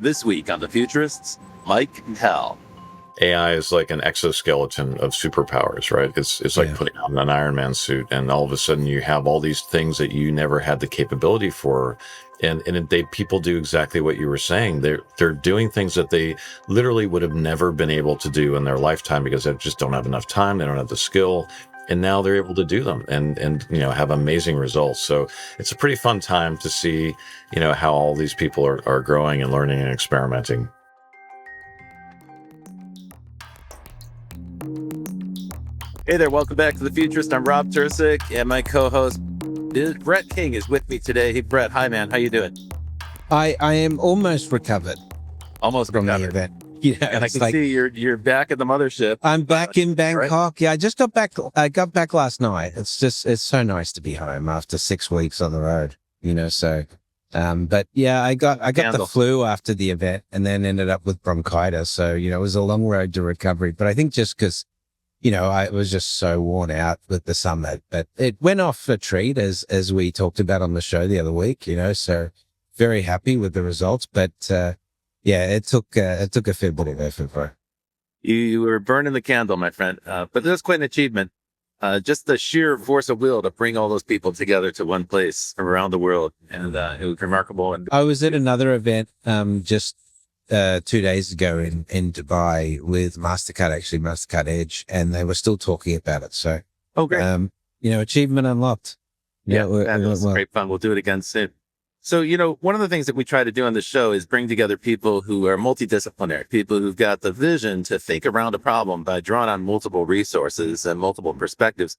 This week on The Futurists, Mike Pell. AI is like an exoskeleton of superpowers, right? It's like putting on an Iron Man suit, and all of a sudden you have all these things that you never had the capability for. And people do exactly what you were saying. They're doing things that they literally would have never been able to do in their lifetime because they just don't have enough time. They don't have the skill. And now they're able to do them and have amazing results. So it's a pretty fun time to see, how all these people are growing and learning and experimenting. Hey there, welcome back to The Futurist. I'm Rob Tercek, and my co-host Brett King is with me today. Hey, Brett. Hi, man. How you doing? I am almost recovered. Almost from recovered. the event. Yeah, and I can see you're back at the mothership. I'm back in Bangkok. Right? Yeah, I just got back. I got back last night. It's so nice to be home after 6 weeks on the road. So, but yeah, I got the flu after the event, and then ended up with bronchitis. So it was a long road to recovery. But I think just because I was just so worn out with the summit, but it went off a treat as we talked about on the show the other week, so very happy with the results. But, it took a fair bit of effort for You were burning the candle, my friend. But that's quite an achievement. Just the sheer force of will to bring all those people together to one place from around the world. And it was remarkable. And I was at another event, just 2 days ago in Dubai with MasterCard Edge, and they were still talking about it. So, great. Achievement unlocked. Yeah, that was great fun. We'll do it again soon. So, one of the things that we try to do on the show is bring together people who are multidisciplinary, people who've got the vision to think around a problem by drawing on multiple resources and multiple perspectives.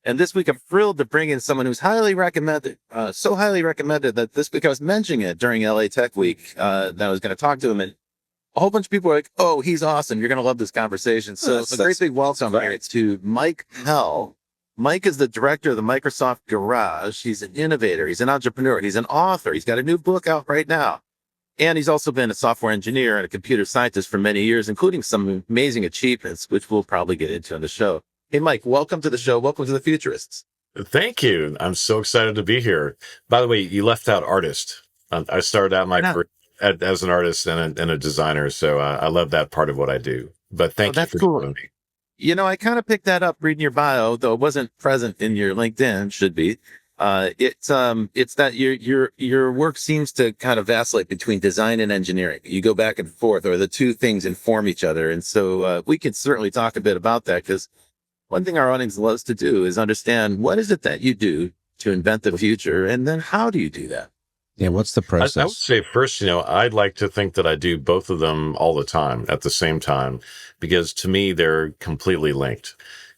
And this week, I'm thrilled to bring in someone who's highly recommended, so highly recommended that this week I was mentioning it during LA Tech Week, that I was going to talk to him. And a whole bunch of people were like, oh, he's awesome. You're going to love this conversation. So a great big welcome here to Mike Pell. Mike is the director of the Microsoft Garage. He's an innovator. He's an entrepreneur. He's an author. He's got a new book out right now. And he's also been a software engineer and a computer scientist for many years, including some amazing achievements, which we'll probably get into on the show. Hey, Mike, welcome to the show. Welcome to the Futurists. Thank you. I'm so excited to be here. By the way, you left out artist. I started out my career as an artist and a designer, so I love that part of what I do. But thank you for joining me. I kind of picked that up reading your bio, though it wasn't present in your LinkedIn. Should be. It's that your work seems to kind of vacillate between design and engineering. You go back and forth, or the two things inform each other. And so we could certainly talk a bit about that, because one thing our audience loves to do is understand what is it that you do to invent the future, and then how do you do that? Yeah, what's the process? I would say first, I'd like to think that I do both of them all the time at the same time, because to me, they're completely linked.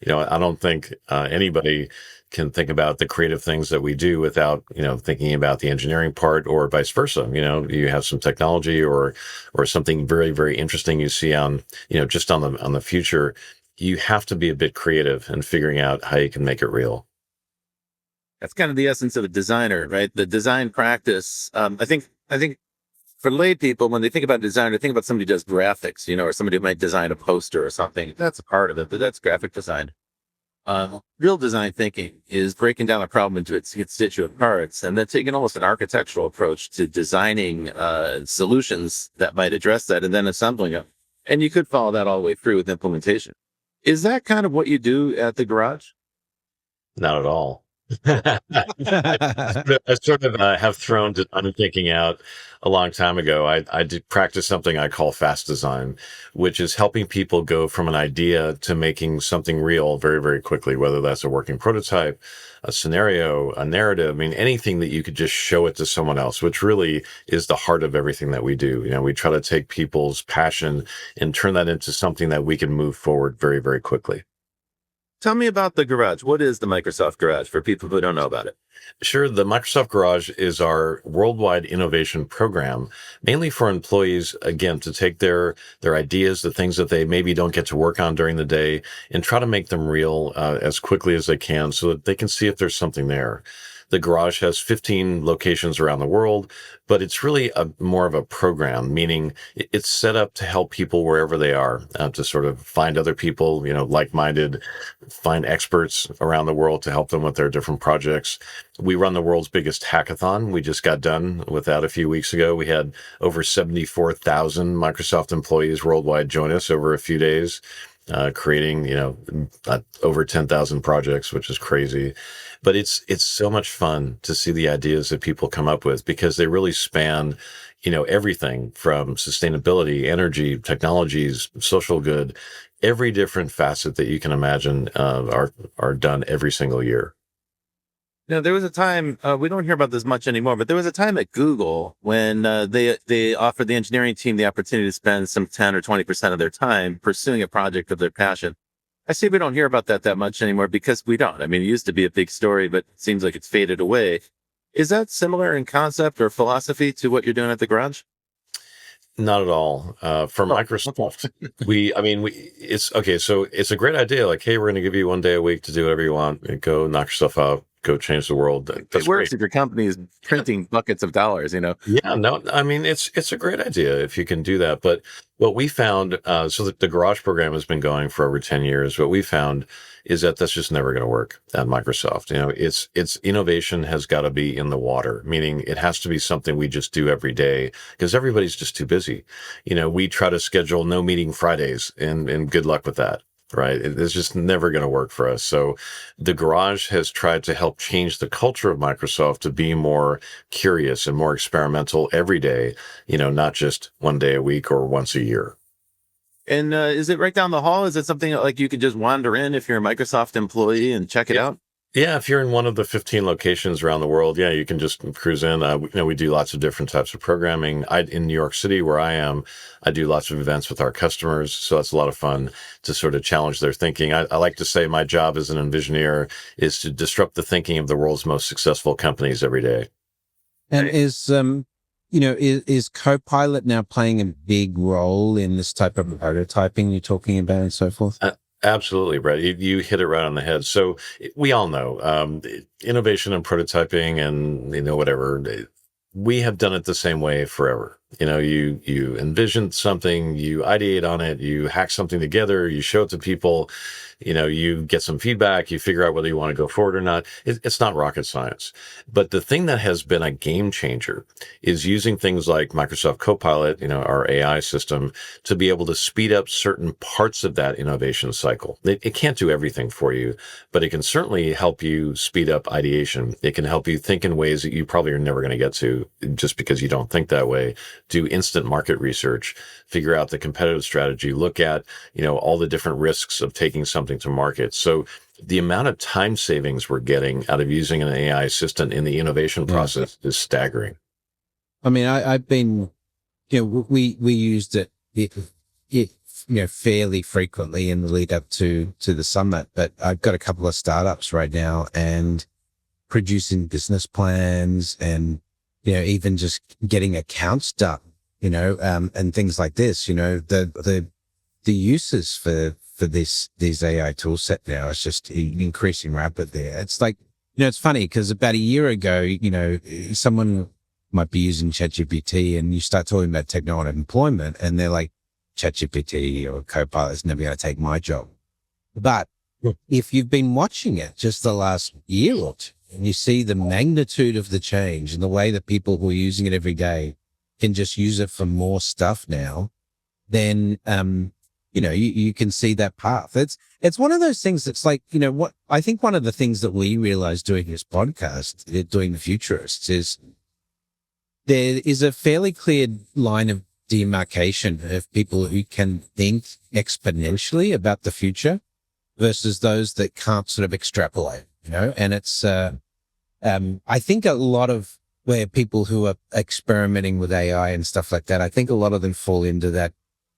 I don't think anybody can think about the creative things that we do without, thinking about the engineering part, or vice versa. You have some technology or something very, very interesting you see on, just on the future. You have to be a bit creative in figuring out how you can make it real. That's kind of the essence of a designer, right? The design practice. I think for lay people, when they think about design, they think about somebody who does graphics, or somebody who might design a poster or something. That's a part of it, but that's graphic design. Real design thinking is breaking down a problem into its constituent parts, and then taking almost an architectural approach to designing solutions that might address that, and then assembling them. And you could follow that all the way through with implementation. Is that kind of what you do at the garage? Not at all. I sort of have thrown design thinking out a long time ago. I did practice something I call fast design, which is helping people go from an idea to making something real very, very quickly, whether that's a working prototype, a scenario, a narrative. I mean, anything that you could just show it to someone else, which really is the heart of everything that we do. We try to take people's passion and turn that into something that we can move forward very, very quickly. Tell me about the Garage. What is the Microsoft Garage for people who don't know about it? Sure. The Microsoft Garage is our worldwide innovation program, mainly for employees, again, to take their ideas, the things that they maybe don't get to work on during the day, and try to make them real as quickly as they can so that they can see if there's something there. The garage has 15 locations around the world, but it's really more of a program, meaning it's set up to help people wherever they are, to sort of find other people, like-minded, find experts around the world to help them with their different projects. We run the world's biggest hackathon. We just got done with that a few weeks ago. We had over 74,000 Microsoft employees worldwide join us over a few days, creating, over 10,000 projects, which is crazy. But it's so much fun to see the ideas that people come up with, because they really span, everything from sustainability, energy, technologies, social good. Every different facet that you can imagine are done every single year. There was a time, we don't hear about this much anymore, but there was a time at Google when they offered the engineering team the opportunity to spend some 10 or 20% of their time pursuing a project of their passion. I see we don't hear about that much anymore, because we don't. I mean, it used to be a big story, but it seems like it's faded away. Is that similar in concept or philosophy to what you're doing at the garage? Not at all. For Microsoft, it's okay. So it's a great idea. Like, hey, we're going to give you 1 day a week to do whatever you want. Go knock yourself out. Go change the world. That's it works great. if your company is printing buckets of dollars, Yeah, no, I mean, it's a great idea if you can do that. But what we found, so that the garage program has been going for over 10 years. What we found is that that's just never going to work at Microsoft. It's innovation has got to be in the water, meaning it has to be something we just do every day, because everybody's just too busy. We try to schedule no meeting Fridays, and good luck with that. Right. It's just never going to work for us. So the garage has tried to help change the culture of Microsoft to be more curious and more experimental every day, not just 1 day a week or once a year. And is it right down the hall? Is it something like you could just wander in if you're a Microsoft employee and check it out? Yeah, if you're in one of the 15 locations around the world, yeah, you can just cruise in. We do lots of different types of programming. In New York City, where I am, I do lots of events with our customers. So that's a lot of fun to sort of challenge their thinking. I like to say my job as an envisioneer is to disrupt the thinking of the world's most successful companies every day. And is Copilot now playing a big role in this type of prototyping you're talking about and so forth? Absolutely, Brett. You hit it right on the head. So we all know innovation and prototyping and, whatever, we have done it the same way forever. You envision something, you ideate on it, you hack something together, you show it to people, you get some feedback, you figure out whether you want to go forward or not. It's not rocket science. But the thing that has been a game changer is using things like Microsoft Copilot, our AI system, to be able to speed up certain parts of that innovation cycle. It can't do everything for you, but it can certainly help you speed up ideation. It can help you think in ways that you probably are never going to get to just because you don't think that way. Do instant market research, figure out the competitive strategy, look at, all the different risks of taking something to market. So the amount of time savings we're getting out of using an AI assistant in the innovation process is staggering. I mean, I've been, we used it, fairly frequently in the lead up to the summit, but I've got a couple of startups right now and producing business plans and, even just getting accounts done, and things like this, the uses for these AI tool set now is just increasing rapidly. It's like, it's funny because about a year ago, someone might be using ChatGPT and you start talking about technology and employment and they're like, ChatGPT or Copilot is never going to take my job. But if you've been watching it just the last year or two, and you see the magnitude of the change and the way that people who are using it every day can just use it for more stuff now, then, you can see that path. It's one of those things that's like, what I think one of the things that we realized doing this podcast, doing the Futurists, is there is a fairly clear line of demarcation of people who can think exponentially about the future versus those that can't sort of extrapolate, and it's, I think a lot of where people who are experimenting with AI and stuff like that, I think a lot of them fall into that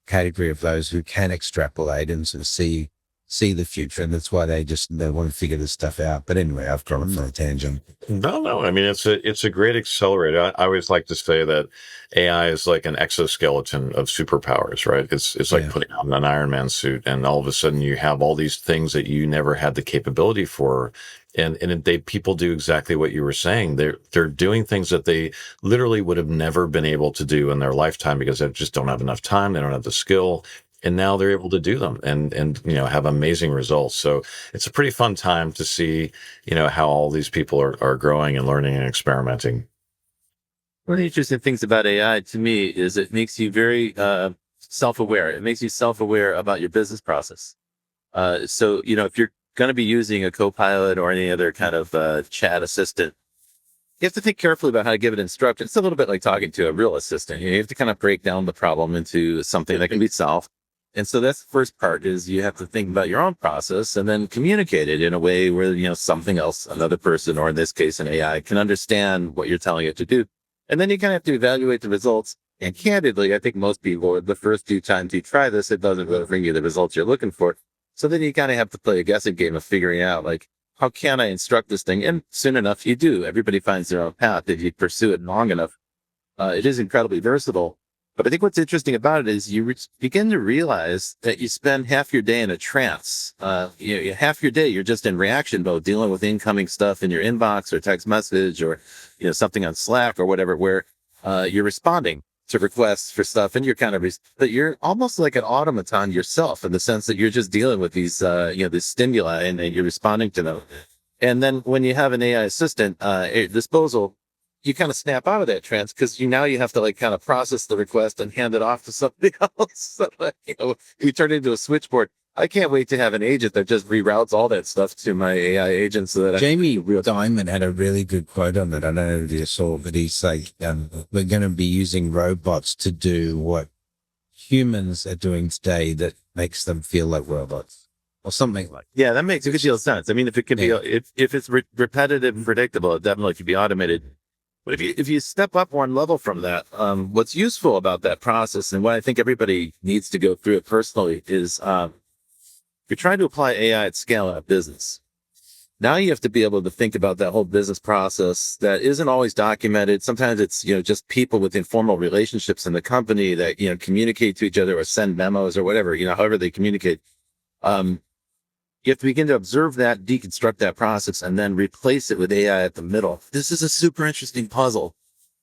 category of those who can extrapolate and sort of see the future. And that's why they want to figure this stuff out. But anyway, I've gone off on a tangent. No. I mean, it's a great accelerator. I always like to say that AI is like an exoskeleton of superpowers, right? It's like putting on an Iron Man suit and all of a sudden you have all these things that you never had the capability for. And people do exactly what you were saying. They're doing things that they literally would have never been able to do in their lifetime because they just don't have enough time. They don't have the skill. And now they're able to do them and have amazing results. So it's a pretty fun time to see, how all these people are growing and learning and experimenting. One of the interesting things about AI to me is it makes you very self-aware. It makes you self-aware about your business process. So, if you're going to be using a Copilot or any other kind of chat assistant, you have to think carefully about how to give it instructions. It's a little bit like talking to a real assistant. You have to kind of break down the problem into something that can be solved. And so that's the first part is you have to think about your own process and then communicate it in a way where, something else, another person, or in this case, an AI can understand what you're telling it to do. And then you kind of have to evaluate the results. And candidly, I think most people, the first few times you try this, it doesn't really bring you the results you're looking for. So then you kind of have to play a guessing game of figuring out, like, how can I instruct this thing? And soon enough, you do. Everybody finds their own path if you pursue it long enough. It is incredibly versatile. But I think what's interesting about it is you begin to realize that you spend half your day in a trance. Half your day, you're just in reaction mode, dealing with incoming stuff in your inbox or text message or, something on Slack or whatever, where you're responding to requests for stuff. And you're but you're almost like an automaton yourself in the sense that you're just dealing with these, these stimuli and you're responding to them. And then when you have an AI assistant at your disposal, you kind of snap out of that trance because you have to kind of process the request and hand it off to somebody else. So, you turn it into a switchboard. I can't wait to have an agent that just reroutes all that stuff to my AI agent so that Jamie Dimon had a really good quote on it. I don't know if you saw, but he's like, we're going to be using robots to do what humans are doing today that makes them feel like robots. Or something like that. Yeah, that makes a good deal of sense. I mean, if it could be, if it's repetitive and predictable, it definitely could be automated. But if you step up one level from that, what's useful about that process and what I think everybody needs to go through it personally is you're trying to apply AI at scale in a business. Now you have to be able to think about that whole business process that isn't always documented. Sometimes it's, just people with informal relationships in the company that, communicate to each other or send memos or whatever, however they communicate. You have to begin to observe that, deconstruct that process, and then replace it with AI at the middle. This is a super interesting puzzle,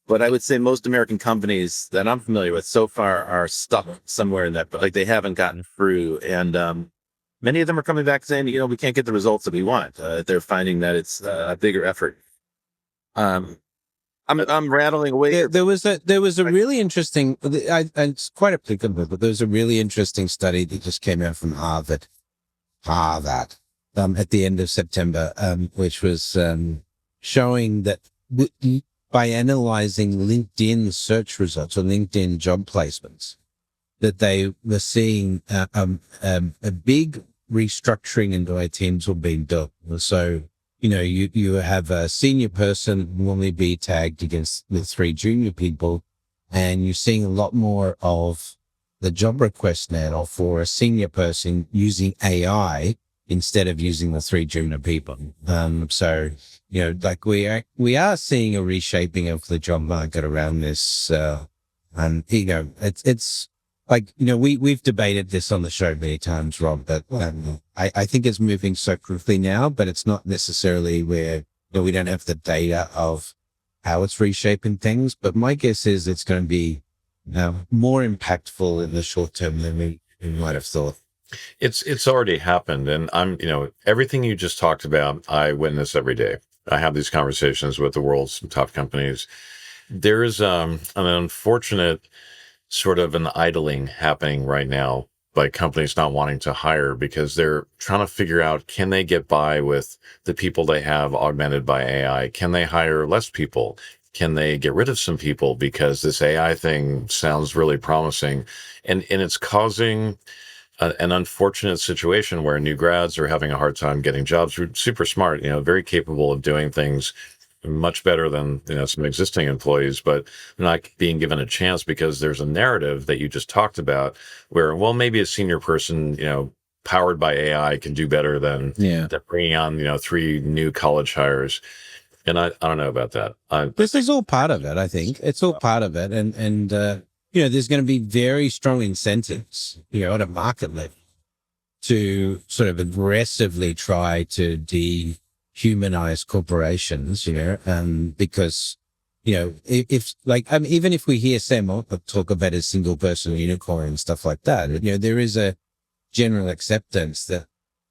but I would say most American companies that I'm familiar with so far are stuck somewhere in that, but they haven't gotten through. And many of them are coming back saying, we can't get the results that we want. They're finding that it's a bigger effort. I'm rattling away. There was a really interesting, it's quite applicable, but there was a really interesting study that just came out from Harvard, at the end of September, which was showing that by analyzing LinkedIn search results or LinkedIn job placements, that they were seeing a big restructuring into our teams were being done. So, you have a senior person normally be tagged against the 3 junior people, and you're seeing a lot more of the job request now for a senior person using AI instead of using the 3 junior people. So, we are seeing a reshaping of the job market around this. And, it's like, we've debated this on the show many times, Rob, but I think it's moving so quickly now, but it's not necessarily where we don't have the data of how it's reshaping things. But my guess is it's going to be more impactful in the short term than we might have thought. It's already happened. And everything you just talked about, I witness every day. I have these conversations with the world's top companies. There is an unfortunate sort of an idling happening right now by companies not wanting to hire because they're trying to figure out, can they get by with the people they have augmented by AI? Can they hire less people? Can they get rid of some people because this AI thing sounds really promising? And it's causing an unfortunate situation where new grads are having a hard time getting jobs. Super smart, very capable of doing things much better than some existing employees, but not being given a chance because there's a narrative that you just talked about where, well, maybe a senior person, powered by AI can do better than bringing on, 3 new college hires. And I don't know about that. This is all part of it, I think. It's all part of it. And there's going to be very strong incentives, at a market level to sort of aggressively try to humanize corporations, because, if like, I mean, even if we hear Sam talk about a single person unicorn and stuff like that, there is a general acceptance that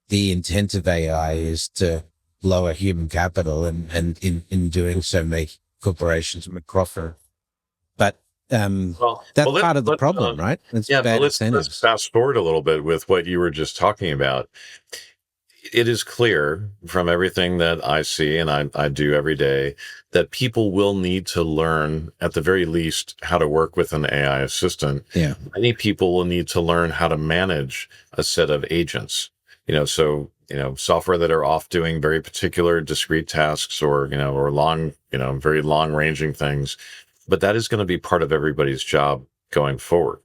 the intent of AI is to lower human capital and in doing so make corporations make profit. But that's part of the problem, right? It's bad incentives. Let's fast forward a little bit with what you were just talking about. It is clear from everything that I see and I do every day that people will need to learn, at the very least, how to work with an AI assistant. Yeah. Many people will need to learn how to manage a set of agents. Software that are off doing very particular discrete tasks or long, very long ranging things. But that is going to be part of everybody's job going forward.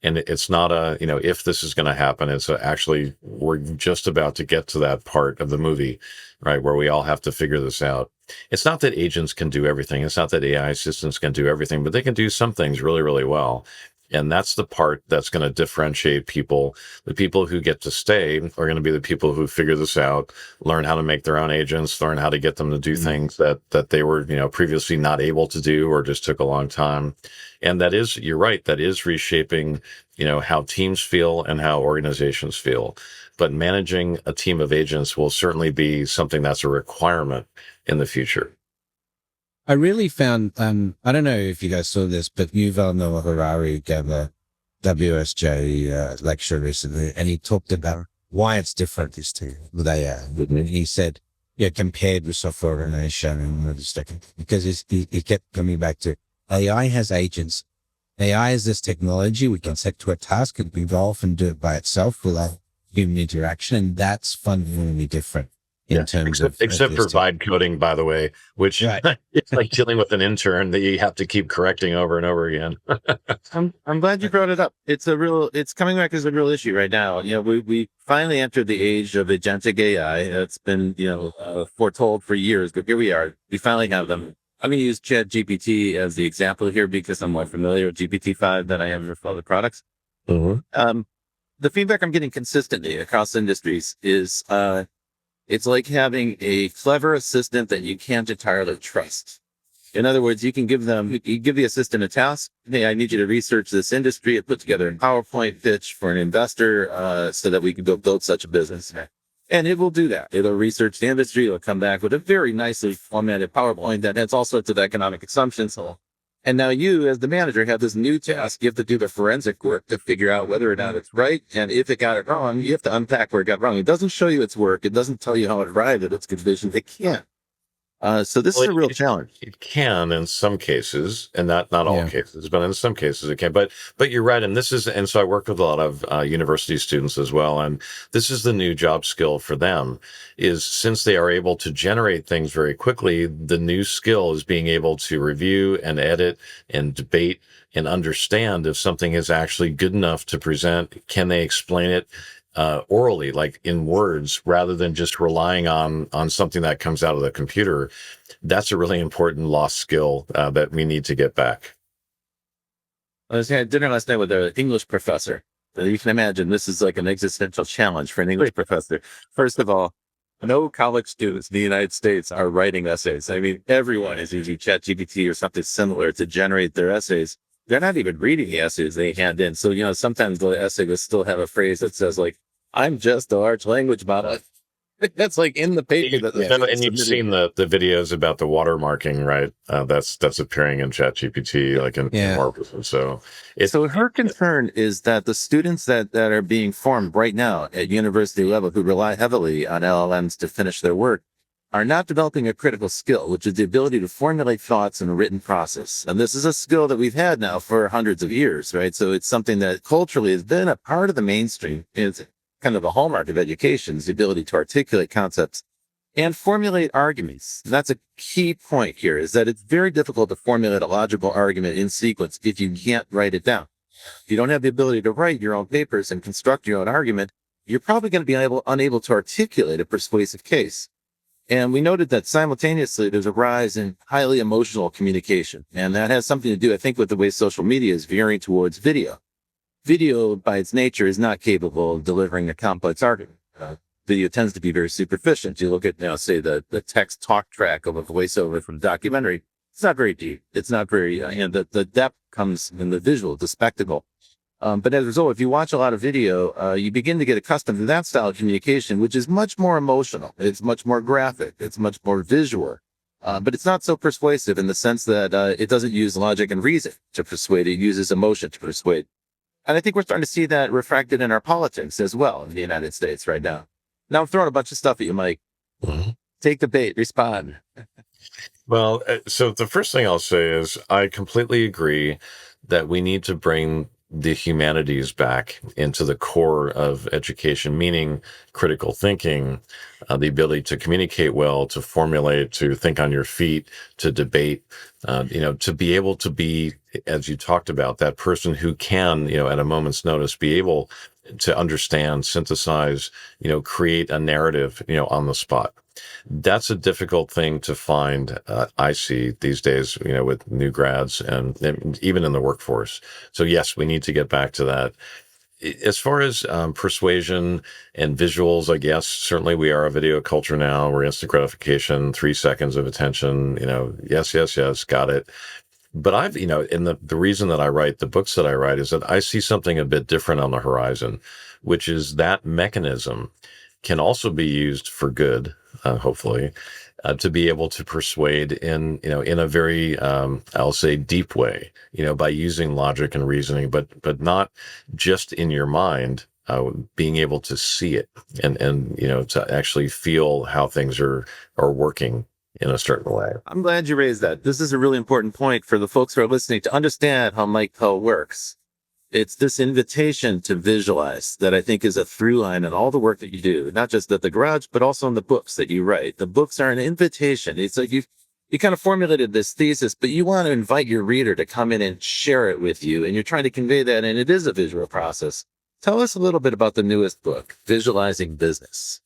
And it's not if this is going to happen, it's actually, we're just about to get to that part of the movie, right, where we all have to figure this out. It's not that agents can do everything. It's not that AI assistants can do everything, but they can do some things really, really well. And that's the part that's going to differentiate people. The people who get to stay are going to be the people who figure this out, learn how to make their own agents, learn how to get them to do things that they were, previously not able to do or just took a long time. And that is, you're right, that is reshaping, how teams feel and how organizations feel. But managing a team of agents will certainly be something that's a requirement in the future. I really found, I don't know if you guys saw this, but Yuval Noah Harari gave a WSJ lecture recently, and he talked about why it's different this two with AI. He said, compared with software organization and stuff, because he kept coming back to AI has agents. AI is this technology we can set to a task and evolve and do it by itself without human interaction, and that's fundamentally different. Except for vibe coding, by the way, which it's like dealing with an intern that you have to keep correcting over and over again. I'm glad you brought it up. It's coming back as a real issue right now. We finally entered the age of agentic AI. It's been, foretold for years, but here we are. We finally have them. I'm going to use ChatGPT as the example here because I'm more familiar with GPT-5 than I am with other products. Mm-hmm. The feedback I'm getting consistently across industries is, it's like having a clever assistant that you can't entirely trust. In other words, you give the assistant a task. Hey, I need you to research this industry and put together a PowerPoint pitch for an investor so that we can go build such a business. And it will do that. It'll research the industry. It'll come back with a very nicely formatted PowerPoint that has all sorts of economic assumptions. And now you, as the manager, have this new task. You have to do the forensic work to figure out whether or not it's right. And if it got it wrong, you have to unpack where it got wrong. It doesn't show you its work. It doesn't tell you how it arrived at its conclusion. It can't. So this is a real challenge. It can in some cases, and not all cases, but in some cases it can. But you're right, and so I work with a lot of university students as well, and this is the new job skill for them. Is since they are able to generate things very quickly, the new skill is being able to review and edit and debate and understand if something is actually good enough to present. Can they explain it orally, like in words, rather than just relying on something that comes out of the computer? That's a really important lost skill that we need to get back. I was having dinner last night with an English professor. You can imagine this is like an existential challenge for an English professor. First of all, no college students in the United States are writing essays. I mean, everyone is using ChatGPT or something similar to generate their essays. They're not even reading the essays they hand in. So, sometimes the essay will still have a phrase that says like, I'm just a large language model. That's like in the paper. And you've seen the videos about the watermarking, right? That's appearing in ChatGPT, like in Marvel. So her concern is that the students that are being formed right now at university level who rely heavily on LLMs to finish their work are not developing a critical skill, which is the ability to formulate thoughts in a written process. And this is a skill that we've had now for hundreds of years, right? So it's something that culturally has been a part of the mainstream. It's kind of a hallmark of education, is the ability to articulate concepts and formulate arguments. And that's a key point here, is that it's very difficult to formulate a logical argument in sequence if you can't write it down. If you don't have the ability to write your own papers and construct your own argument, you're probably going to be unable to articulate a persuasive case. And we noted that simultaneously there's a rise in highly emotional communication. And that has something to do, I think, with the way social media is veering towards video. Video, by its nature, is not capable of delivering a complex argument. video tends to be very superficial. You look at, say the text talk track of a voiceover from a documentary. It's not very deep. It's not very, the depth comes in the visual, the spectacle. But as a result, if you watch a lot of video, you begin to get accustomed to that style of communication, which is much more emotional. It's much more graphic. It's much more visual. But it's not so persuasive in the sense that it doesn't use logic and reason to persuade. It uses emotion to persuade. And I think we're starting to see that refracted in our politics as well in the United States right now. Now I'm throwing a bunch of stuff at you, Mike. Mhm. Take the bait, respond. Well, so the first thing I'll say is I completely agree that we need to bring the humanities back into the core of education, meaning critical thinking, the ability to communicate well, to formulate, to think on your feet, to debate, to be able to be, as you talked about, that person who can, at a moment's notice, be able to understand, synthesize, create a narrative, on the spot. That's a difficult thing to find. I see these days, with new grads and even in the workforce. So yes, we need to get back to that. As far as persuasion and visuals, I guess certainly we are a video culture now. We're instant gratification, 3 seconds of attention. Yes, got it. But I've, and the reason that I write the books that I write is that I see something a bit different on the horizon, which is that mechanism can also be used for good, hopefully, to be able to persuade in a very, I'll say, deep way, by using logic and reasoning, but not just in your mind, being able to see it and to actually feel how things are working in a certain way. I'm glad you raised that. This is a really important point for the folks who are listening to understand how Mike Pell works. It's this invitation to visualize that I think is a through line in all the work that you do, not just at the garage, but also in the books that you write. The books are an invitation. It's like you kind of formulated this thesis, but you want to invite your reader to come in and share it with you. And you're trying to convey that. And it is a visual process. Tell us a little bit about the newest book, Visualizing Business.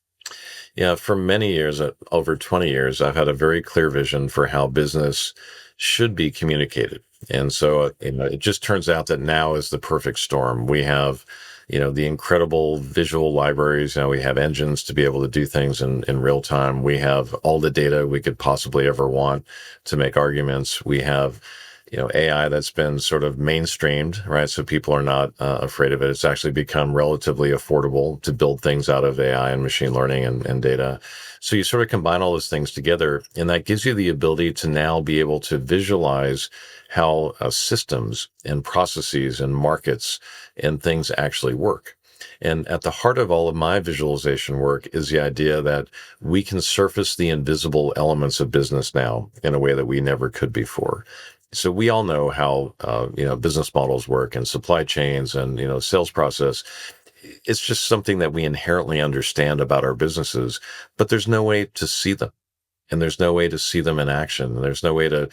Yeah, for many years, over 20 years, I've had a very clear vision for how business should be communicated. And so, it just turns out that now is the perfect storm. We have, the incredible visual libraries. We have engines to be able to do things in real time. We have all the data we could possibly ever want to make arguments. We have, AI that's been sort of mainstreamed, right? So people are not afraid of it. It's actually become relatively affordable to build things out of AI and machine learning and data. So you sort of combine all those things together, and that gives you the ability to now be able to visualize how systems and processes and markets and things actually work. And at the heart of all of my visualization work is the idea that we can surface the invisible elements of business now in a way that we never could before. So we all know how, business models work and supply chains and, sales process. It's just something that we inherently understand about our businesses, but there's no way to see them. And there's no way to see them in action. And there's no way to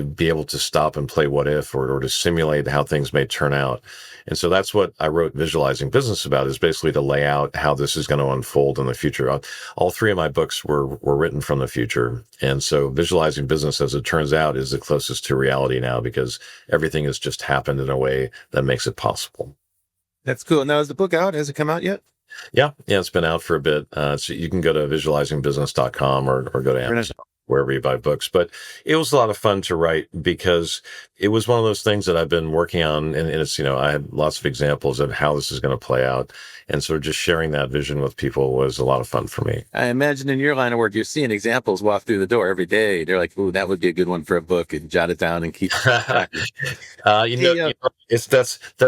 be able to stop and play what if or to simulate how things may turn out. And so that's what I wrote Visualizing Business about, is basically to lay out how this is going to unfold in the future. All 3 of my books were written from the future. And so Visualizing Business, as it turns out, is the closest to reality now because everything has just happened in a way that makes it possible. That's cool. Now, is the book out? Has it come out yet? Yeah, it's been out for a bit. So you can go to visualizingbusiness.com or go to Amazon, wherever you buy books. But it was a lot of fun to write because it was one of those things that I've been working on. And it's, I had lots of examples of how this is going to play out. And sort of just sharing that vision with people was a lot of fun for me. I imagine in your line of work, you're seeing examples walk through the door every day. They're like, ooh, that would be a good one for a book, and jot it down and keep that's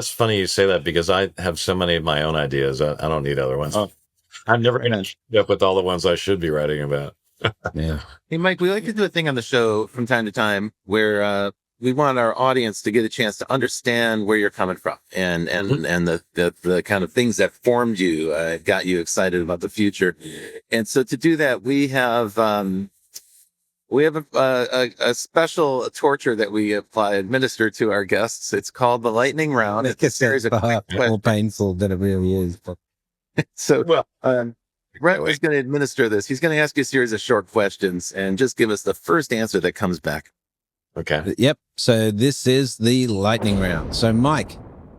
funny you say that because I have so many of my own ideas. I don't need other ones. I'm never going to end up with all the ones I should be writing about. Yeah. Hey, Mike, we like to do a thing on the show from time to time where we want our audience to get a chance to understand where you're coming from and the kind of things that formed you, got you excited about the future. And so to do that, we have a special torture that we administer to our guests. It's called the lightning round. It's a series of more painful than it really is. But so, Brett was going to administer this. He's going to ask you a series of short questions and just give us the first answer that comes back. Okay. Yep. So this is the lightning round. So, Mike,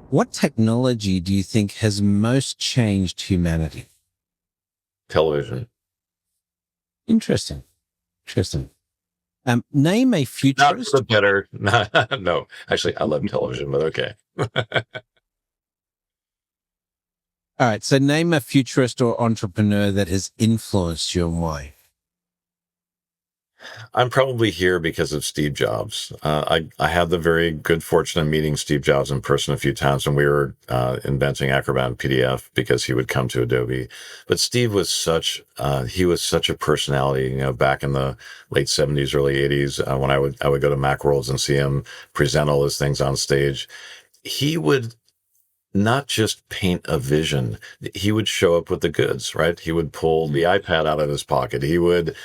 what technology do you think has most changed humanity? television. Interesting. Name a Not futurist. for the better. No, actually, I love television, but okay. All right. So name a futurist or entrepreneur that has influenced you and why. I'm probably here because of Steve Jobs. I had the very good fortune of meeting Steve Jobs in person a few times when we were inventing Acrobat and PDF because he would come to Adobe. But Steve was he was such a personality. You know, back in the late '70s, early '80s, when I would go to Macworlds and see him present all his things on stage, he would not just paint a vision. He would show up with the goods, right? He would pull the iPad out of his pocket. He would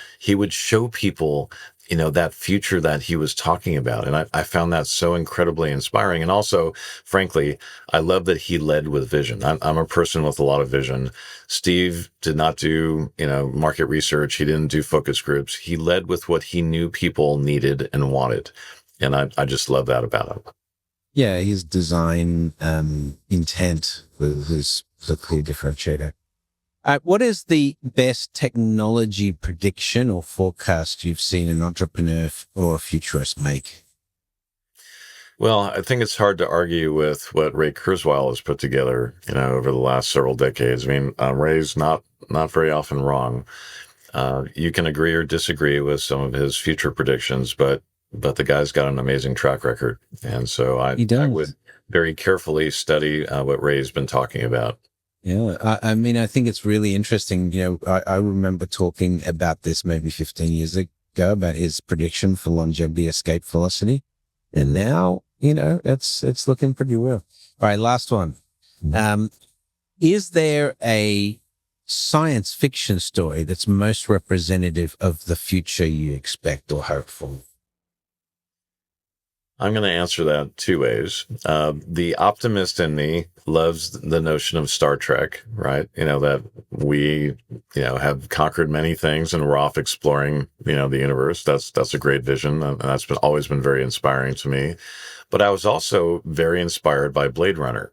show people, that future that he was talking about. And I found that so incredibly inspiring. And also, frankly, I love that he led with vision. I'm a person with a lot of vision. Steve did not do, market research. He didn't do focus groups. He led with what he knew people needed and wanted. And I just love that about him. Yeah, his design intent was the clear differentiator. What is the best technology prediction or forecast you've seen an entrepreneur or a futurist make? Well, I think it's hard to argue with what Ray Kurzweil has put together, over the last several decades. I mean, Ray's not very often wrong. You can agree or disagree with some of his future predictions, but the guy's got an amazing track record. And so I would very carefully study what Ray's been talking about. Yeah. I mean, I think it's really interesting. I remember talking about this maybe 15 years ago about his prediction for longevity escape velocity. And now, it's looking pretty well. All right. Last one. Is there a science fiction story that's most representative of the future you expect or hope for? I'm going to answer that two ways. The optimist in me loves the notion of Star Trek, right? That we, have conquered many things and we're off exploring, the universe. That's a great vision. And that's always been very inspiring to me. But I was also very inspired by Blade Runner,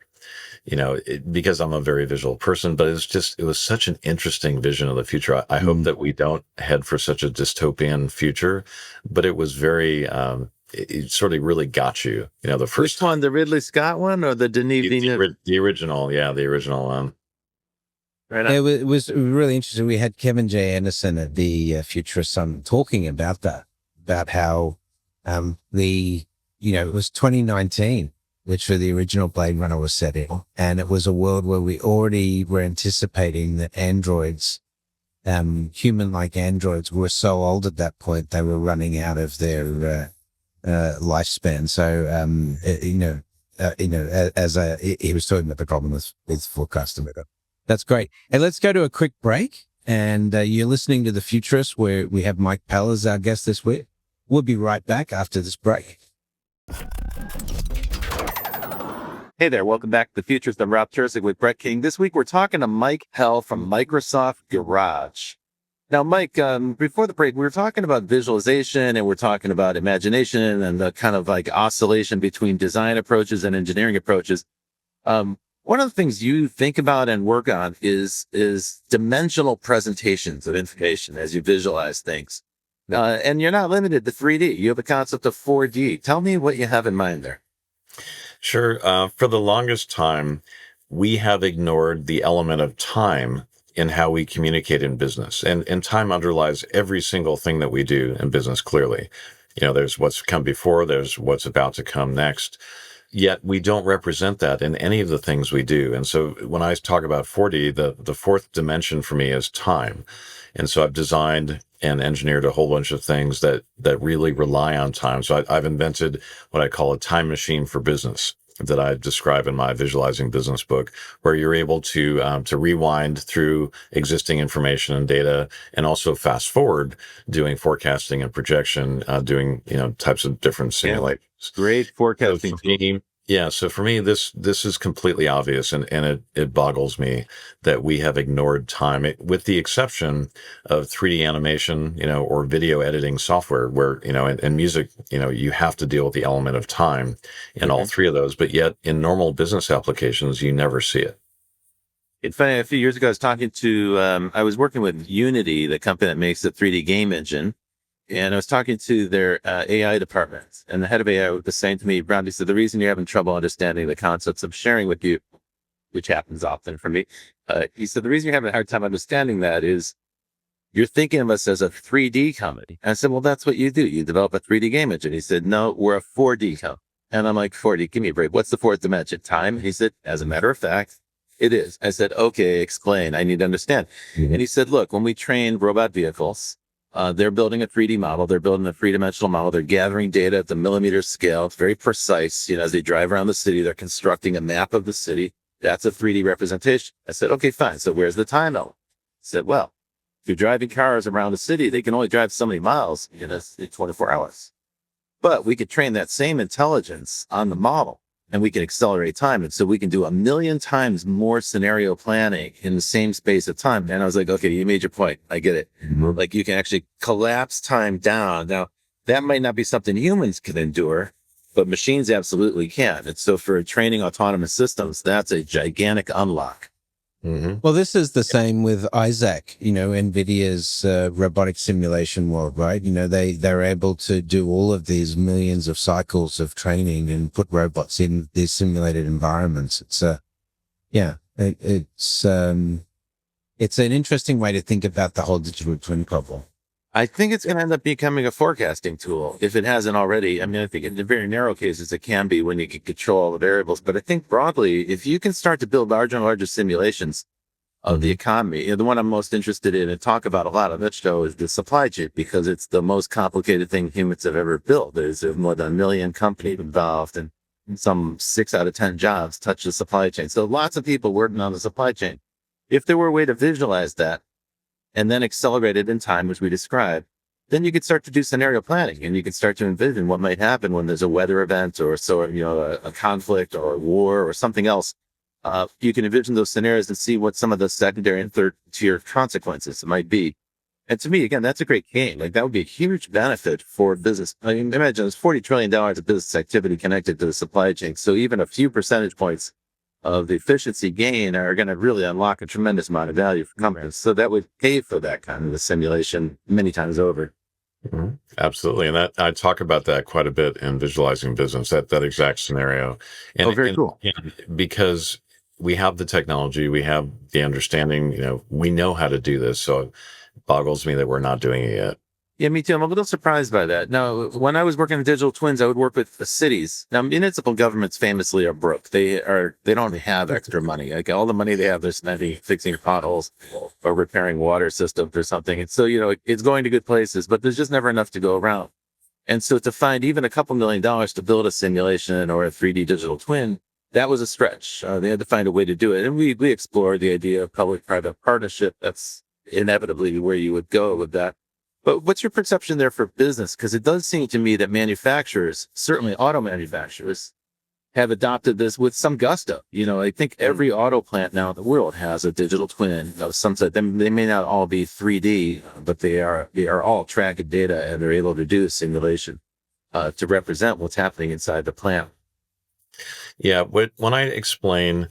because I'm a very visual person, but it was such an interesting vision of the future. I hope that we don't head for such a dystopian future, but it was very, it sort of really got you, the first. Which one, the Ridley Scott one or the Denis Villeneuve? The original, yeah, the original one. Right on. It was really interesting. We had Kevin J. Anderson at the Futurist Summit talking about that, about how it was 2019, which the original Blade Runner was set in, and it was a world where we already were anticipating that androids, human-like androids, were so old at that point they were running out of their lifespan. So, he was talking about the problem with forecasting. That's great. And let's go to a quick break. And you're listening to The Futurists, where we have Mike Pell as our guest this week. We'll be right back after this break. Hey there, welcome back to The Futurists. I'm Rob Tercek with Brett King. This week we're talking to Mike Pell from Microsoft Garage. Now, Mike, before the break, we were talking about visualization and we're talking about imagination and the kind of like oscillation between design approaches and engineering approaches. One of the things you think about and work on is dimensional presentations of information as you visualize things. And you're not limited to 3D. You have a concept of 4D. Tell me what you have in mind there. Sure. For the longest time, we have ignored the element of time in how we communicate in business. And time underlies every single thing that we do in business, clearly. There's what's come before, there's what's about to come next. Yet we don't represent that in any of the things we do. And so when I talk about 4D, the fourth dimension for me is time. And so I've designed and engineered a whole bunch of things that really rely on time. So I've invented what I call a time machine for business that I describe in my Visualizing Business book, where you're able to rewind through existing information and data, and also fast forward, doing forecasting and projection, doing types of different simulations. Great forecasting. So for me, this is completely obvious, and it boggles me that we have ignored time, with the exception of 3D animation, or video editing software, where and music, you have to deal with the element of time in all three of those. But yet, in normal business applications, you never see it. It's funny, a few years ago, I was talking to, I was working with Unity, the company that makes the 3D game engine. And I was talking to their AI department, and the head of AI was saying to me, Brown, he said, the reason you're having trouble understanding the concepts I'm sharing with you, which happens often for me, he said, the reason you're having a hard time understanding that is you're thinking of us as a 3D company. And I said, well, that's what you do. You develop a 3D game engine. He said, no, we're a 4D company. And I'm like, 4D, give me a break. What's the fourth dimension? Time? He said, as a matter of fact, it is. I said, okay, explain. I need to understand. Mm-hmm. And he said, look, when we train robot vehicles, they're building a 3D model. They're building a three-dimensional model. They're gathering data at the millimeter scale. It's very precise. As they drive around the city, they're constructing a map of the city. That's a 3D representation. I said, okay, fine. So where's the time element? He said, well, if you're driving cars around the city, they can only drive so many miles in 24 hours. But we could train that same intelligence on the model, and we can accelerate time. And so we can do 1 million times more scenario planning in the same space of time. And I was like, okay, you made your point. I get it. Mm-hmm. Like you can actually collapse time down. Now, that might not be something humans can endure, but machines absolutely can. And so for training autonomous systems, that's a gigantic unlock. Mm-hmm. Well, this is the same with Isaac, NVIDIA's robotic simulation world, right? They're able to do all of these millions of cycles of training and put robots in these simulated environments. It's it's an interesting way to think about the whole digital twin problem. I think it's going to end up becoming a forecasting tool if it hasn't already. I mean, I think in the very narrow cases, it can be when you can control all the variables. But I think broadly, if you can start to build larger and larger simulations of the economy, the one I'm most interested in and talk about a lot on this show is the supply chain, because it's the most complicated thing humans have ever built. There's more than 1 million companies involved, and some 6 out of 10 jobs touch the supply chain. So lots of people working on the supply chain. If there were a way to visualize that, and then accelerate it in time, which we described, then you could start to do scenario planning, and you can start to envision what might happen when there's a weather event or a conflict or a war or something else. You can envision those scenarios and see what some of the secondary and third tier consequences might be. And to me, again, that's a great game. Like that would be a huge benefit for business. I mean, imagine there's $40 trillion of business activity connected to the supply chain. So even a few percentage points of the efficiency gain are going to really unlock a tremendous amount of value for companies. So that would pay for that kind of a simulation many times over. Mm-hmm. Absolutely. And I talk about that quite a bit in Visualizing Business, that exact scenario. And, very cool. And because we have the technology, we have the understanding, we know how to do this. So it boggles me that we're not doing it yet. Yeah, me too. I'm a little surprised by that. Now, when I was working in digital twins, I would work with the cities. Now, municipal governments famously are broke. They don't have extra money. Like all the money they have, they're spending fixing potholes or repairing water systems or something. And so, it's going to good places, but there's just never enough to go around. And so to find even a couple $1 million to build a simulation or a 3D digital twin, that was a stretch. They had to find a way to do it. And we explored the idea of public-private partnership. That's inevitably where you would go with that. But what's your perception there for business? Because it does seem to me that manufacturers, certainly auto manufacturers, have adopted this with some gusto. I think every auto plant now in the world has a digital twin of some sort. They may not all be 3D, but they are all tracking data, and they're able to do simulation to represent what's happening inside the plant. Yeah, when I explain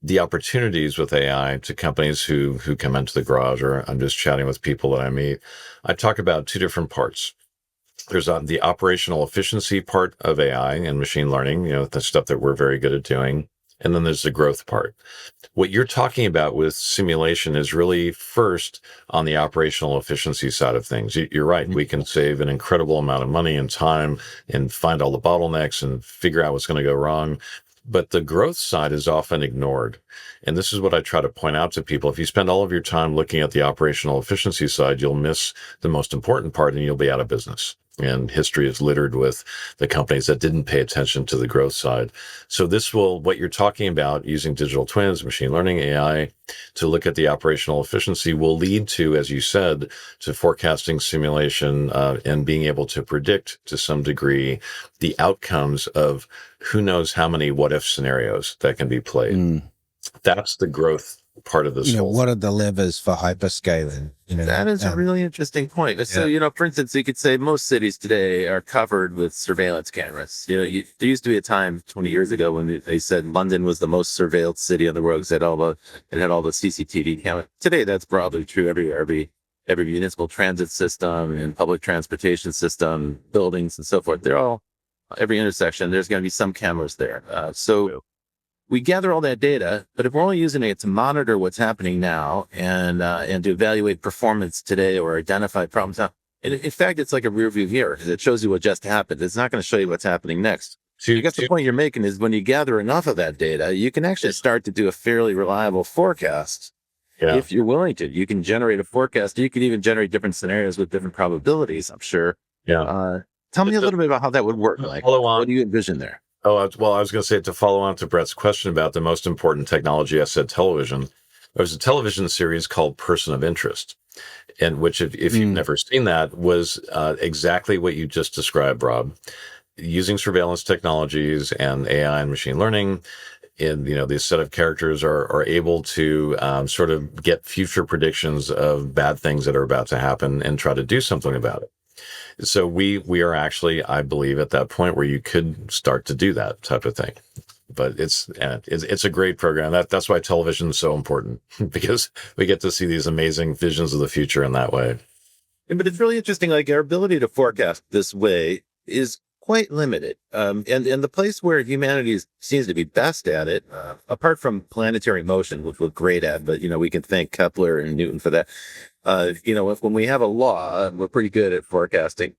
the opportunities with AI to companies who come into the garage, or I'm just chatting with people that I meet, I talk about two different parts. There's the operational efficiency part of AI and machine learning, the stuff that we're very good at doing. And then there's the growth part. What you're talking about with simulation is really first on the operational efficiency side of things. You're right. We can save an incredible amount of money and time and find all the bottlenecks and figure out what's going to go wrong. But the growth side is often ignored. And this is what I try to point out to people. If you spend all of your time looking at the operational efficiency side, you'll miss the most important part and you'll be out of business. And history is littered with the companies that didn't pay attention to the growth side. So what you're talking about using digital twins, machine learning, AI, to look at the operational efficiency will lead to, as you said, to forecasting, simulation, and being able to predict to some degree the outcomes of who knows how many what-if scenarios that can be played. That's the growth part of this. What are the levers for hyperscaling? That is a really interesting point. So, for instance, you could say most cities today are covered with surveillance cameras. There used to be a time 20 years ago when they said London was the most surveilled city in the world because it had all the CCTV cameras. Today, that's probably true everywhere. Every municipal transit system and public transportation system, buildings and so forth, every intersection, there's going to be some cameras there. So we gather all that data, but if we're only using it to monitor what's happening now and to evaluate performance today or identify problems now, in fact, it's like a rear view mirror because it shows you what just happened. It's not going to show you what's happening next. I guess the point you're making is when you gather enough of that data, you can actually start to do a fairly reliable forecast. Yeah. If you're willing to, you can generate a forecast. You can even generate different scenarios with different probabilities, I'm sure. Yeah. Tell me a little bit about how that would work. Like, what do you envision there? Oh, well, I was going to say, to follow on to Brett's question about the most important technology, I said television. There's a television series called Person of Interest, and which, if you've never seen that, was exactly what you just described, Rob, using surveillance technologies and AI and machine learning. And, these set of characters are able to sort of get future predictions of bad things that are about to happen and try to do something about it. So we are actually, I believe, at that point where you could start to do that type of thing. But it's a great program. That's why television is so important, because we get to see these amazing visions of the future in that way. But it's really interesting. Like, our ability to forecast this way is quite limited. And the place where humanity seems to be best at it, apart from planetary motion, which we're great at, but, we can thank Kepler and Newton for that. When we have a law, we're pretty good at forecasting.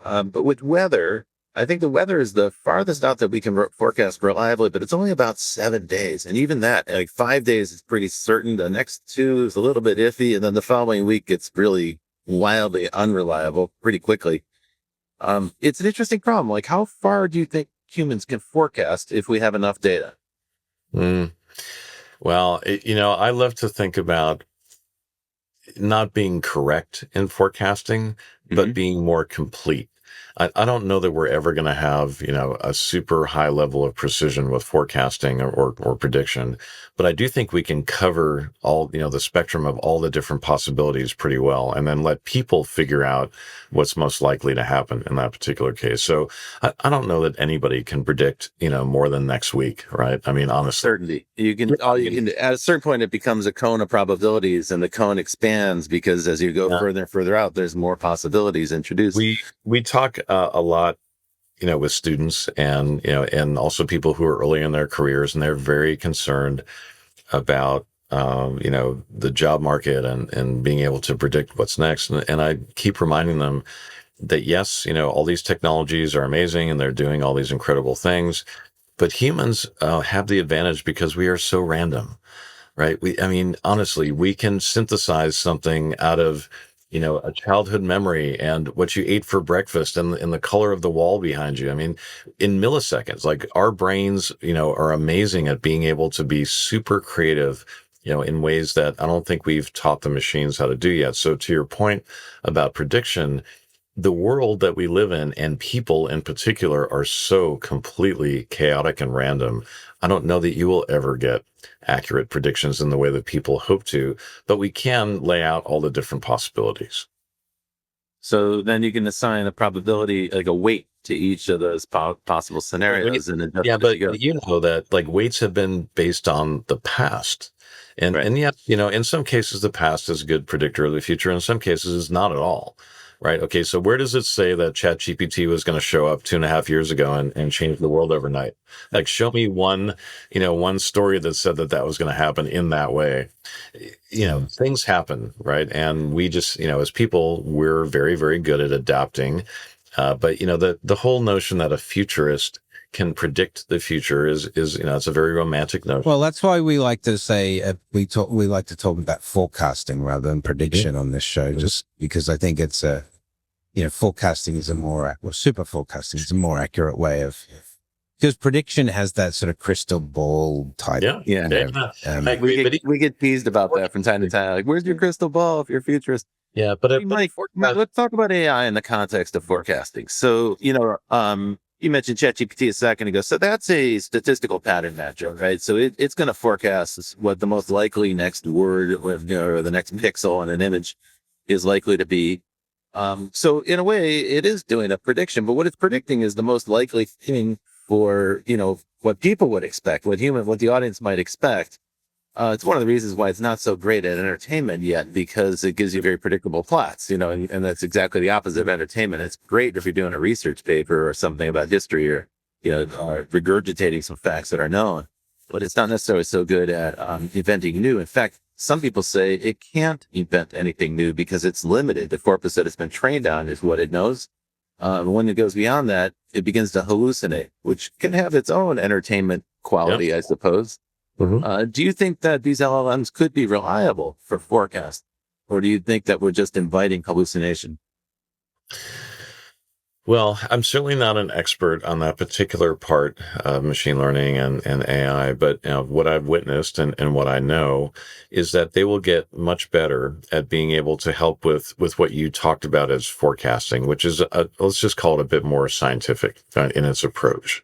But with weather, I think the weather is the farthest out that we can forecast reliably, but it's only about 7 days. And even that, like 5 days is pretty certain. The next 2 is a little bit iffy. And then the following week, it's really wildly unreliable pretty quickly. It's an interesting problem. Like, how far do you think humans can forecast if we have enough data? Well, I love to think about not being correct in forecasting, but being more complete. I don't know that we're ever going to have, a super high level of precision with forecasting or prediction, but I do think we can cover all, the spectrum of all the different possibilities pretty well, and then let people figure out what's most likely to happen in that particular case. So I don't know that anybody can predict, more than next week, right? I mean, honestly. Certainty. You can at a certain point, it becomes a cone of probabilities, and the cone expands because as you go further and further out, there's more possibilities introduced. We talk a lot, with students and, and also people who are early in their careers, and they're very concerned about, the job market and being able to predict what's next. And I keep reminding them that, yes, all these technologies are amazing and they're doing all these incredible things, but humans have the advantage because we are so random, right? Honestly, we can synthesize something out of a childhood memory and what you ate for breakfast and the color of the wall behind you. In milliseconds. Like, our brains, are amazing at being able to be super creative, in ways that I don't think we've taught the machines how to do yet. So to your point about prediction, the world that we live in, and people in particular, are so completely chaotic and random. I don't know that you will ever get accurate predictions in the way that people hope to, but we can lay out all the different possibilities. So then you can assign a probability, like a weight, to each of those possible scenarios. But that, like, weights have been based on the past. And yet, in some cases, the past is a good predictor of the future. In some cases, it's not at all. Right. Okay. So where does it say that ChatGPT was going to show up 2.5 years ago and change the world overnight? Like, show me one story that said that was going to happen in that way. Things happen, right? And we just, as people, we're very, very good at adapting. But the whole notion that a futurist can predict the future is it's a very romantic notion. Well, that's why we like to say we like to talk about forecasting rather than prediction on this show, just because I think it's forecasting is super forecasting is a more accurate way of, because prediction has that sort of crystal ball type. We get teased about that from time to time. Like, where's your crystal ball if you're a futurist? Yeah, but let's talk about AI in the context of forecasting. So, you mentioned ChatGPT a second ago. So that's a statistical pattern matcher, right? So it's going to forecast what the most likely next word or the next pixel in an image is likely to be. So in a way, it is doing a prediction, but what it's predicting is the most likely thing for, what people would expect, what the audience might expect. It's one of the reasons why it's not so great at entertainment yet, because it gives you very predictable plots, and that's exactly the opposite of entertainment. It's great if you're doing a research paper or something about history or, regurgitating some facts that are known, but it's not necessarily so good at inventing new. In fact, some people say it can't invent anything new because it's limited. The corpus that it's been trained on is what it knows. When it goes beyond that, it begins to hallucinate, which can have its own entertainment quality, yep. I suppose. Mm-hmm. Do you think that these LLMs could be reliable for forecast, or do you think that we're just inviting hallucination? Well, I'm certainly not an expert on that particular part of machine learning and AI, but what I've witnessed and what I know is that they will get much better at being able to help with what you talked about as forecasting, which is, let's just call it a bit more scientific in its approach.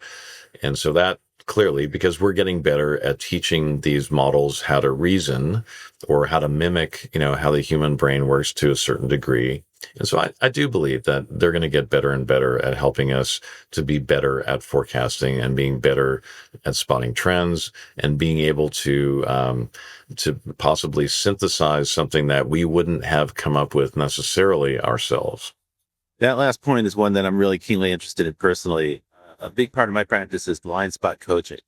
And so that clearly, because we're getting better at teaching these models how to reason or how to mimic, how the human brain works to a certain degree. And so I do believe that they're going to get better and better at helping us to be better at forecasting and being better at spotting trends and being able to possibly synthesize something that we wouldn't have come up with necessarily ourselves. That last point is one that I'm really keenly interested in personally. A big part of my practice is blind spot coaching,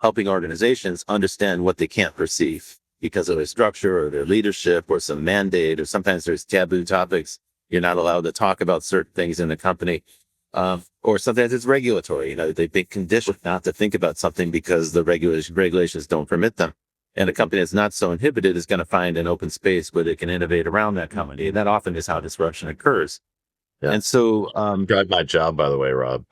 helping organizations understand what they can't perceive because of their structure or their leadership or some mandate, or sometimes there's taboo topics. You're not allowed to talk about certain things in the company. Or sometimes it's regulatory. They've been conditioned not to think about something because the regulations don't permit them. And a company that's not so inhibited is going to find an open space where they can innovate around that company. And that often is how disruption occurs. Yeah. And so, drive my job, by the way, Rob.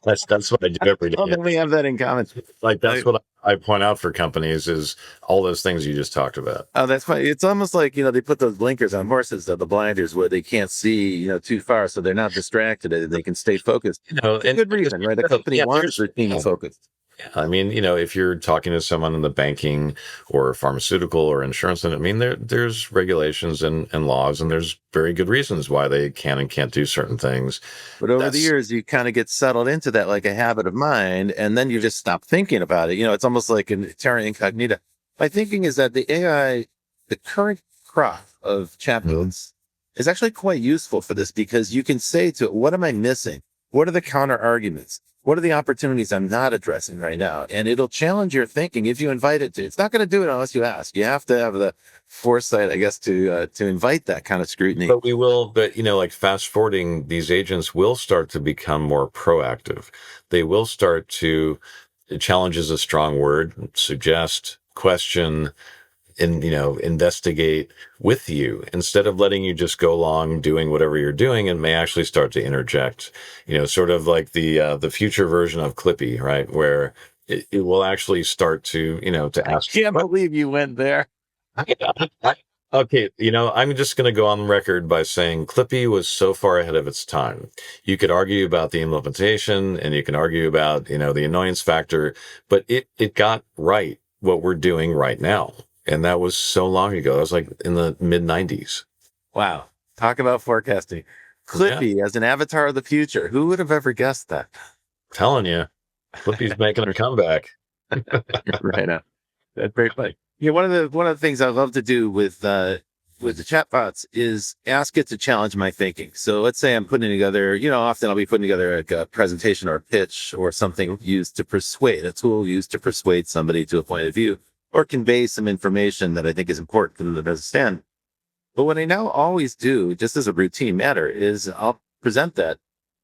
that's what I do every day. We have that in common. Like that's what I point out for companies is all those things you just talked about. Oh, that's funny. It's almost like they put those blinkers on horses, the blinders, where they can't see too far, so they're not distracted and they can stay focused. For good reason, right? The company wants their team focused. I mean, if you're talking to someone in the banking or pharmaceutical or insurance, there's regulations and laws, and there's very good reasons why they can and can't do certain things. But over the years, you kind of get settled into that like a habit of mind, and then you just stop thinking about it. It's almost like a terra incognita. My thinking is that the AI, the current crop of chatbots, is actually quite useful for this, because you can say to it, what am I missing? What are the counter arguments? What are the opportunities I'm not addressing right now? And it'll challenge your thinking if you invite it to. It's not going to do it unless you ask. You have to have the foresight, I guess, to invite that kind of scrutiny. But like fast forwarding, these agents will start to become more proactive. They will start to, challenge is a strong word, suggest, question, and investigate with you, instead of letting you just go along doing whatever you're doing, and may actually start to interject, sort of like the future version of Clippy, right? Where it will actually start to, to ask. I can't believe you went there. Okay, I'm just going to go on record by saying Clippy was so far ahead of its time. You could argue about the implementation, and you can argue about, the annoyance factor, but it got right what we're doing right now. And that was so long ago. That was like in the mid-90s. Wow. Talk about forecasting. Clippy as an avatar of the future. Who would have ever guessed that? Telling you. Clippy's making a comeback. Right on. That's very funny. One of the things I love to do with the chatbots is ask it to challenge my thinking. So let's say I'm putting together, often I'll be putting together a presentation or a pitch or something used to persuade, a tool used to persuade somebody to a point of view, or convey some information that I think is important for them to understand. But what I now always do, just as a routine matter, is I'll present that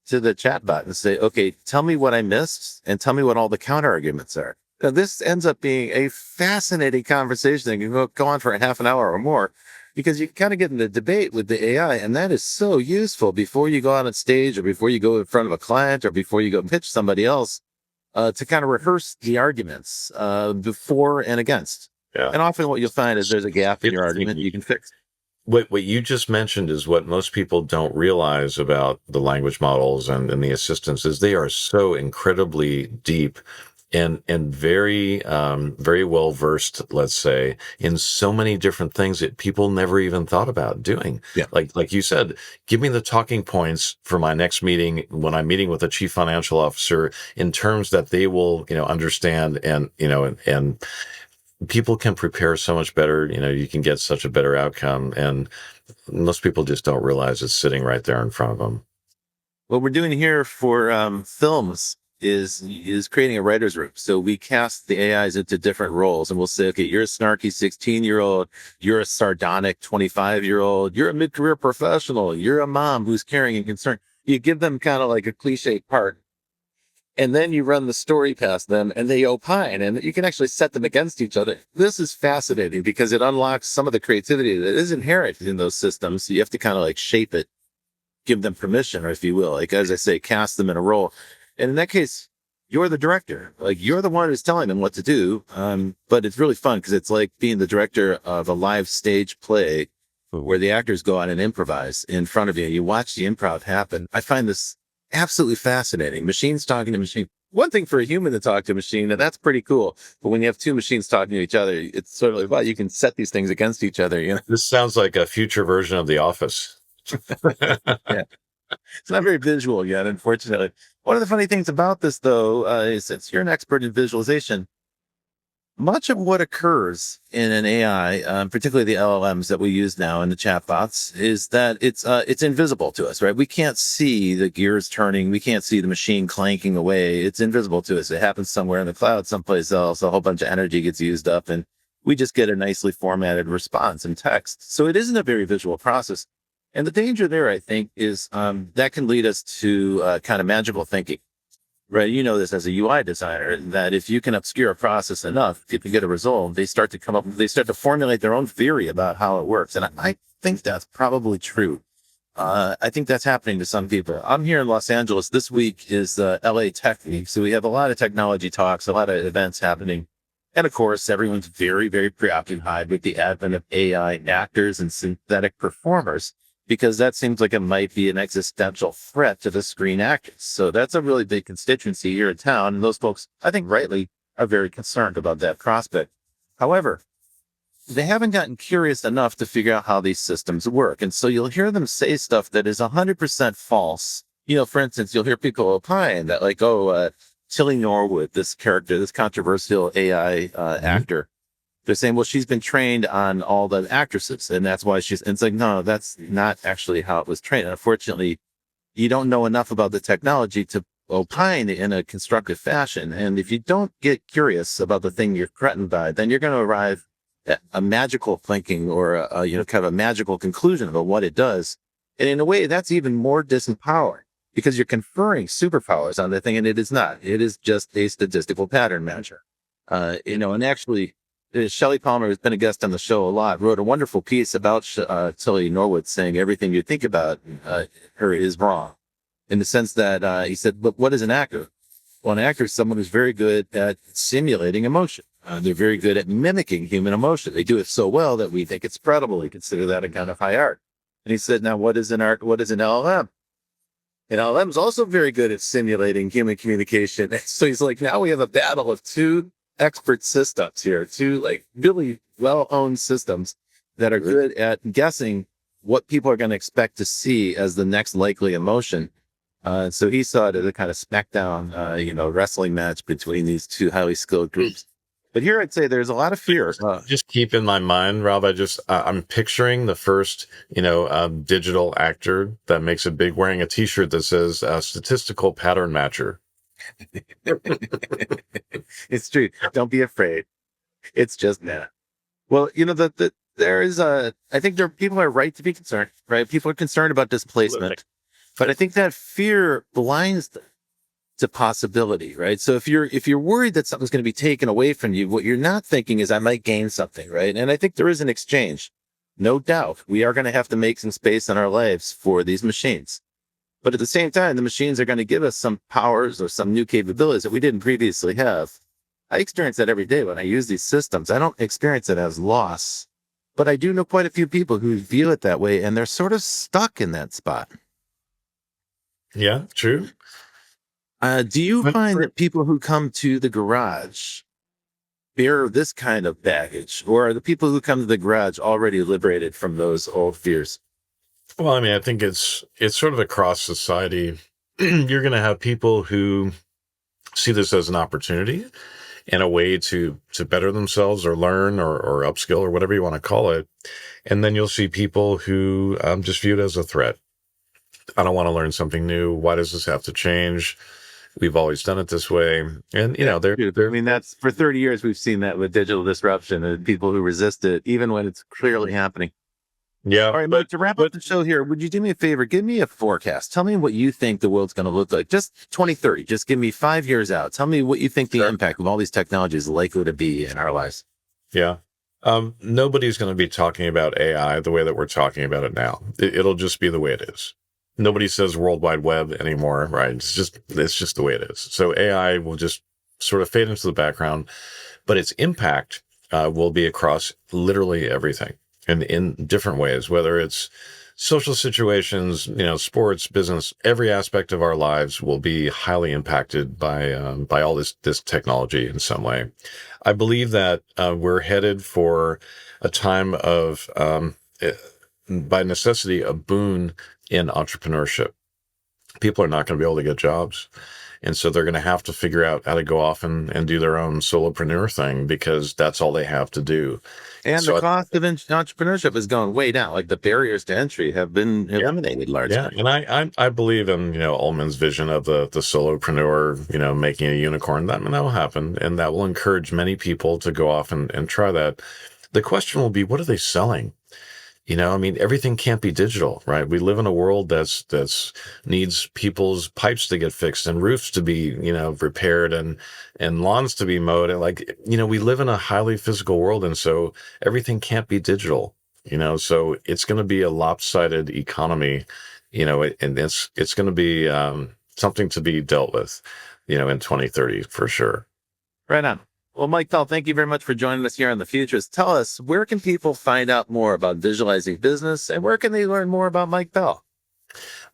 to the chatbot and say, okay, tell me what I missed and tell me what all the counter arguments are. Now, this ends up being a fascinating conversation that can go on for a half an hour or more, because you kind of get in a debate with the AI, and that is so useful before you go out on stage or before you go in front of a client or before you go pitch somebody else. To kind of rehearse the arguments before and against. Yeah. And often what you'll find is there's a gap in your argument you can fix. What you just mentioned is what most people don't realize about the language models and the assistants is they are so incredibly deep and very very well versed, let's say, in so many different things that people never even thought about doing. Yeah. Like you said, give me the talking points for my next meeting when I'm meeting with a chief financial officer in terms that they will, understand and and people can prepare so much better. You can get such a better outcome, and most people just don't realize it's sitting right there in front of them. What we're doing here for films is creating a writer's room. So we cast the AIs into different roles, and we'll say, okay, you're a snarky 16-year-old, you're a sardonic 25-year-old, you're a mid-career professional, you're a mom who's caring and concerned. You give them kind of like a cliche part, and then you run the story past them, and they opine, and you can actually set them against each other. This is fascinating because it unlocks some of the creativity that is inherent in those systems. So you have to kind of like shape it, give them permission, or if you will, like, as I say, cast them in a role. And in that case, you're the director. Like, you're the one who's telling them what to do. But it's really fun because it's like being the director of a live stage play where the actors go out and improvise in front of you. You watch the improv happen. I find this absolutely fascinating. Machines talking to machine. One thing for a human to talk to a machine, and that's pretty cool. But when you have two machines talking to each other, it's sort of like, well, you can set these things against each other. This sounds like a future version of The Office. Yeah. It's not very visual yet, unfortunately. One of the funny things about this, though, is since you're an expert in visualization, much of what occurs in an AI, particularly the LLMs that we use now in the chatbots, is that it's invisible to us, right? We can't see the gears turning. We can't see the machine clanking away. It's invisible to us. It happens somewhere in the cloud, someplace else. A whole bunch of energy gets used up, and we just get a nicely formatted response in text. So it isn't a very visual process. And the danger there, I think, is that can lead us to kind of magical thinking, right? You know this as a UI designer, that if you can obscure a process enough, if you get a result, they start to formulate their own theory about how it works. And I think that's probably true. I think that's happening to some people. I'm here in Los Angeles. This week is the LA Tech Week. So we have a lot of technology talks, a lot of events happening. And of course, everyone's very, very preoccupied with the advent of AI actors and synthetic performers, because that seems like it might be an existential threat to the screen actors. So that's a really big constituency here in town. And those folks, I think rightly, are very concerned about that prospect. However, they haven't gotten curious enough to figure out how these systems work. And so you'll hear them say stuff that is 100% false. For instance, you'll hear people opine that like, Tilly Norwood, this character, this controversial AI actor, they're saying, well, she's been trained on all the actresses, and that's why and it's like, no, that's not actually how it was trained. And unfortunately, you don't know enough about the technology to opine in a constructive fashion. And if you don't get curious about the thing you're threatened by, then you're going to arrive at a magical thinking or kind of a magical conclusion about what it does. And in a way, that's even more disempowering because you're conferring superpowers on the thing, and it is not. It is just a statistical pattern matcher. And actually, Shelley Palmer, who's been a guest on the show a lot, wrote a wonderful piece about Tilly Norwood, saying everything you think about her is wrong, in the sense that he said, but what is an actor? Well, an actor is someone who's very good at simulating emotion. They're very good at mimicking human emotion. They do it so well that we think it's credible. We consider that a kind of high art. And he said, now what is an art? What is an LLM? An LLM is also very good at simulating human communication. And so he's like, now we have a battle of two expert systems here, two like really well-owned systems that are good at guessing what people are going to expect to see as the next likely emotion. So he saw it as a kind of smackdown, wrestling match between these two highly skilled groups. But here I'd say there's a lot of fear. Just keep in my mind, Rob, I'm picturing the first, digital actor that makes it big wearing a t-shirt that says statistical pattern matcher. It's true. Don't be afraid. It's just that. Well, there is I think people are right to be concerned, right? People are concerned about displacement, but I think that fear blinds them to possibility, right? So if you're worried that something's going to be taken away from you, what you're not thinking is I might gain something, right? And I think there is an exchange. No doubt. We are going to have to make some space in our lives for these machines. But at the same time, the machines are going to give us some powers or some new capabilities that we didn't previously have. I experience that every day when I use these systems. I don't experience it as loss. But I do know quite a few people who view it that way, and they're sort of stuck in that spot. Yeah, true. Do you find that people who come to the garage bear this kind of baggage, or are the people who come to the garage already liberated from those old fears? Well, I mean, I think it's sort of across society. You're going to have people who see this as an opportunity and a way to better themselves or learn or upskill or whatever you want to call it. And then you'll see people who just view it as a threat. I don't want to learn something new. Why does this have to change? We've always done it this way. And, you know, I mean, that's for 30 years, we've seen that with digital disruption and people who resist it, even when it's clearly happening. Yeah. All right, Mike, to wrap up the show here, would you do me a favor? Give me a forecast. Tell me what you think the world's going to look like. Just 2030. Just give me 5 years out. Tell me what you think the impact of all these technologies is likely to be in our lives. Yeah. Nobody's going to be talking about AI the way that we're talking about it now. It'll just be the way it is. Nobody says World Wide Web anymore, right? It's just the way it is. So AI will just sort of fade into the background, but its impact will be across literally everything and in different ways, whether it's social situations, you know, sports, business, every aspect of our lives will be highly impacted by all this technology in some way. I believe that we're headed for a time of, by necessity, a boon in entrepreneurship. People are not going to be able to get jobs. And so they're going to have to figure out how to go off and do their own solopreneur thing because that's all they have to do. And so the cost of entrepreneurship is going way down. Like the barriers to entry have been eliminated largely. Yeah, and I believe in, you know, Ullman's vision of the solopreneur, you know, making a unicorn. That will happen, and that will encourage many people to go off and try that. The question will be, what are they selling? You know, I mean, everything can't be digital, right? We live in a world that's needs people's pipes to get fixed and roofs to be, you know, repaired and lawns to be mowed. And like, you know, we live in a highly physical world. And so everything can't be digital, you know, so it's going to be a lopsided economy, you know, and it's going to be something to be dealt with, you know, in 2030 for sure. Right on. Well, Mike Pell, thank you very much for joining us here on The Futurists. Tell us, where can people find out more about visualizing business, and where can they learn more about Mike Pell?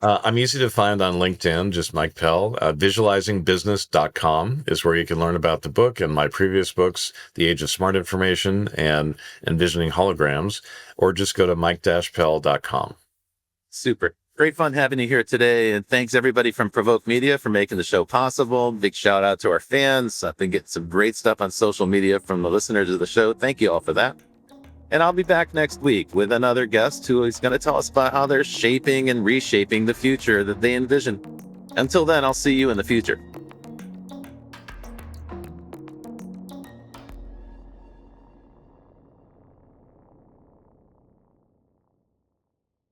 I'm easy to find on LinkedIn, just Mike Pell. Visualizingbusiness.com is where you can learn about the book and my previous books, The Age of Smart Information and Envisioning Holograms, or just go to mike-pell.com. Super. Great fun having you here today. And thanks everybody from Provoke Media for making the show possible. Big shout out to our fans. I've been getting some great stuff on social media from the listeners of the show. Thank you all for that. And I'll be back next week with another guest who is going to tell us about how they're shaping and reshaping the future that they envision. Until then, I'll see you in the future.